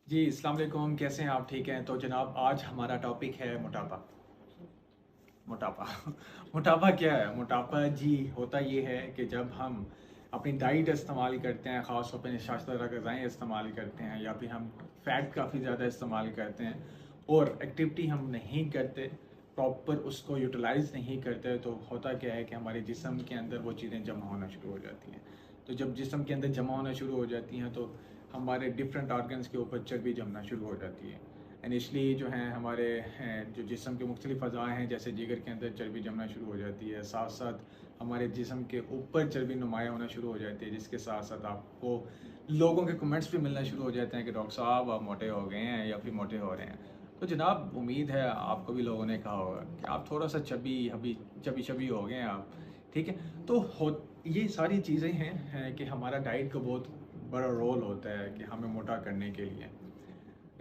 जी, अस्सलाम वालेकुम। कैसे हैं आप? ठीक हैं? तो जनाब आज हमारा टॉपिक है मोटापा। मोटापा मोटापा क्या है? मोटापा जी होता ये है कि जब हम अपनी डाइट इस्तेमाल करते हैं, ख़ास तौर पे निशास्तदार ग़िज़ाएँ इस्तेमाल करते हैं या फिर हम फ़ैट काफ़ी ज़्यादा इस्तेमाल करते हैं और एक्टिविटी हम नहीं करते, प्रॉपर उसको यूटिलाइज़ नहीं करते, तो होता क्या है कि हमारे जिस्म के अंदर वो चीज़ें जमा होना शुरू हो जाती हैं। तो जब जिस्म के अंदर जमा होना शुरू हो जाती हैं तो हमारे डिफरेंट ऑर्गन्स के ऊपर चर्बी जमना शुरू हो जाती है। इनिशली जो हैं हमारे जो जिस्म के मुख्तलिफ अज़ा हैं, जैसे जिगर के अंदर चर्बी जमना शुरू हो जाती है, साथ साथ हमारे जिस्म के ऊपर चर्बी नुमायाँ होना शुरू हो जाती है, जिसके साथ साथ आपको लोगों के कमेंट्स भी मिलना शुरू हो जाते हैं कि डॉक्टर साहब आप मोटे हो गए हैं या फिर मोटे हो रहे हैं। तो जनाब उम्मीद है आपको भी लोगों ने कहा होगा कि आप थोड़ा सा चबी हो गए हैं आप, ठीक है। तो हो ये सारी चीज़ें हैं कि हमारा डाइट का बहुत बड़ा रोल होता है कि हमें मोटा करने के लिए।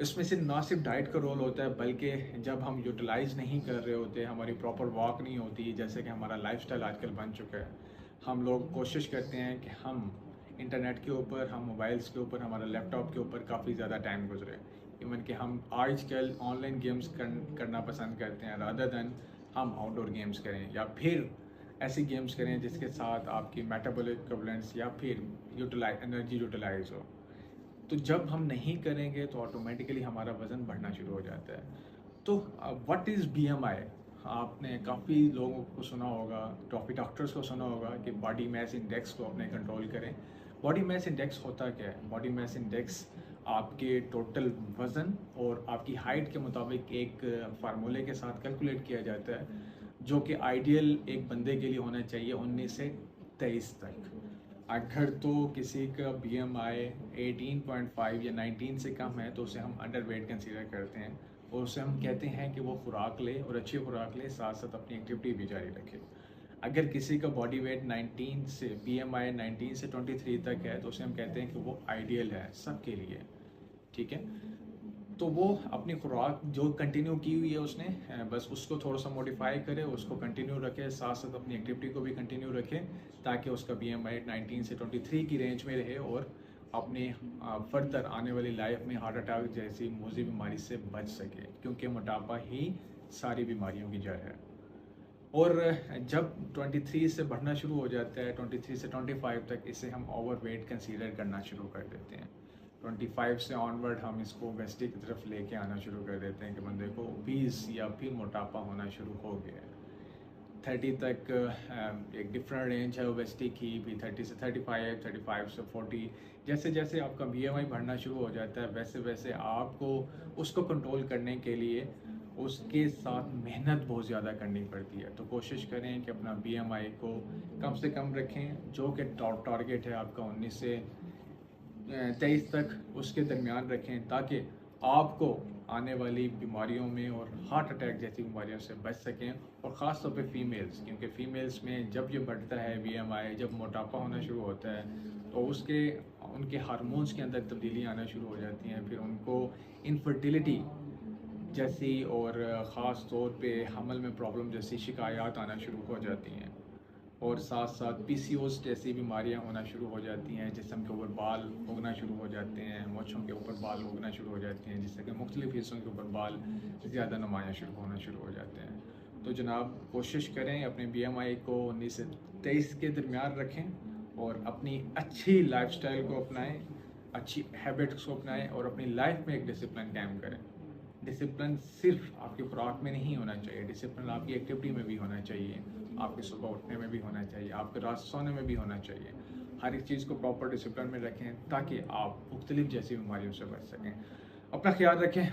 इसमें सिर्फ ना सिर्फ डाइट का रोल होता है, बल्कि जब हम यूटिलाइज़ नहीं कर रहे होते, हमारी प्रॉपर वॉक नहीं होती, जैसे कि हमारा लाइफ़स्टाइल आजकल बन चुका है। हम लोग कोशिश करते हैं कि हम इंटरनेट के ऊपर, हम मोबाइल्स के ऊपर, हमारा लैपटॉप के ऊपर काफ़ी ज़्यादा टाइम गुज़रे। इवन कि हम आजकल ऑनलाइन गेम्स करना पसंद करते हैं रादर दैन हम आउटडोर गेम्स करें या फिर ऐसी गेम्स करें जिसके साथ आपकी मेटाबॉलिक इक्विवेलेंट्स या फिर एनर्जी यूटिलाइज़ हो। तो जब हम नहीं करेंगे तो ऑटोमेटिकली हमारा वज़न बढ़ना शुरू हो जाता है। तो व्हाट इज़ बीएमआई? आपने काफ़ी लोगों को सुना होगा, काफ़ी डॉक्टर्स को सुना होगा कि बॉडी मास इंडेक्स को अपने कंट्रोल करें। बॉडी मास इंडेक्स होता क्या है? बॉडी मास इंडेक्स आपके टोटल वज़न और आपकी हाइट के मुताबिक एक फार्मूले के साथ कैलकुलेट किया जाता है, जो कि आइडियल एक बंदे के लिए होना चाहिए 19 से 23 तक। अगर तो किसी का बीएमआई 18.5 या 19 से कम है तो उसे हम अंडरवेट कंसीडर करते हैं और उसे हम कहते हैं कि वो खुराक ले और अच्छी खुराक ले, साथ साथ अपनी एक्टिविटी भी जारी रखे। अगर किसी का बॉडी वेट 19 से बीएमआई 19 से 23 तक है तो उसे हम कहते हैं कि वो आइडियल है सबके लिए, ठीक है। तो वो अपनी खुराक जो कंटिन्यू की हुई है उसने, बस उसको थोड़ा सा मॉडिफाई करे, उसको कंटिन्यू रखे, साथ साथ अपनी एक्टिविटी को भी कंटिन्यू रखे, ताकि उसका बीएमआई 19 से 23 की रेंज में रहे और अपने फर्दर आने वाली लाइफ में हार्ट अटैक जैसी मूजी बीमारी से बच सके, क्योंकि मोटापा ही सारी बीमारियों की जड़ है। और जब 23 से बढ़ना शुरू हो जाता है, 23 से 25 तक, इसे हम ओवरवेट कंसीडर करना शुरू कर देते हैं। 25 से ऑनवर्ड हम इसको ओबेसिटी की तरफ लेके आना शुरू कर देते हैं कि बंदे को ओबीस या फिर मोटापा होना शुरू हो गया है। 30 तक एक डिफरेंट रेंज है ओबेसिटी की भी, 30 से 35, 35 से 40। जैसे जैसे आपका बीएमआई बढ़ना शुरू हो जाता है, वैसे वैसे आपको उसको कंट्रोल करने के लिए उसके साथ मेहनत बहुत ज़्यादा करनी पड़ती है। तो कोशिश करें कि अपना बीएमआई को कम से कम रखें, जो कि टारगेट है आपका 19 से 23 तक, उसके दरमियान रखें, ताकि आपको आने वाली बीमारियों में और हार्ट अटैक जैसी बीमारियों से बच सकें। और ख़ास तौर पे फीमेल्स, क्योंकि फ़ीमेल्स में जब ये बढ़ता है बीएमआई, जब मोटापा होना शुरू होता है, तो उनके हार्मोन्स के अंदर तब्दीली आना शुरू हो जाती हैं। फिर उनको इनफर्टिलिटी जैसी और ख़ास तौर पे हमल में प्रॉब्लम जैसी शिकायत आना शुरू हो जाती हैं। और साथ साथ पीसीओएस जैसी बीमारियां होना शुरू हो जाती हैं, जिसम के ऊपर बाल उगना शुरू हो जाते हैं, मोछों के ऊपर बाल उगना शुरू हो जाते हैं, जिससे कि मुख्तलिफ हिस्सों के ऊपर बाल ज़्यादा नुमायाँ शुरू होना शुरू हो जाते हैं। तो जनाब कोशिश करें अपने बीएमआई को 19 से 23 के दरमियान रखें और अपनी अच्छी लाइफस्टाइल को अपनाएं, अच्छी हैबिट्स को अपनाएं और अपनी लाइफ में एक डिसिप्लिन कायम करें। डिसिप्लिन सिर्फ आपकी खुराक में नहीं होना चाहिए, डिसिप्लिन आपकी एक्टिविटी में भी होना चाहिए, आपके सुबह उठने में भी होना चाहिए, आपके रात सोने में भी होना चाहिए। हर एक चीज़ को प्रॉपर डिसिप्लिन में रखें ताकि आप मुख्तलिफ जैसी बीमारियों से बच सकें। अपना ख्याल रखें।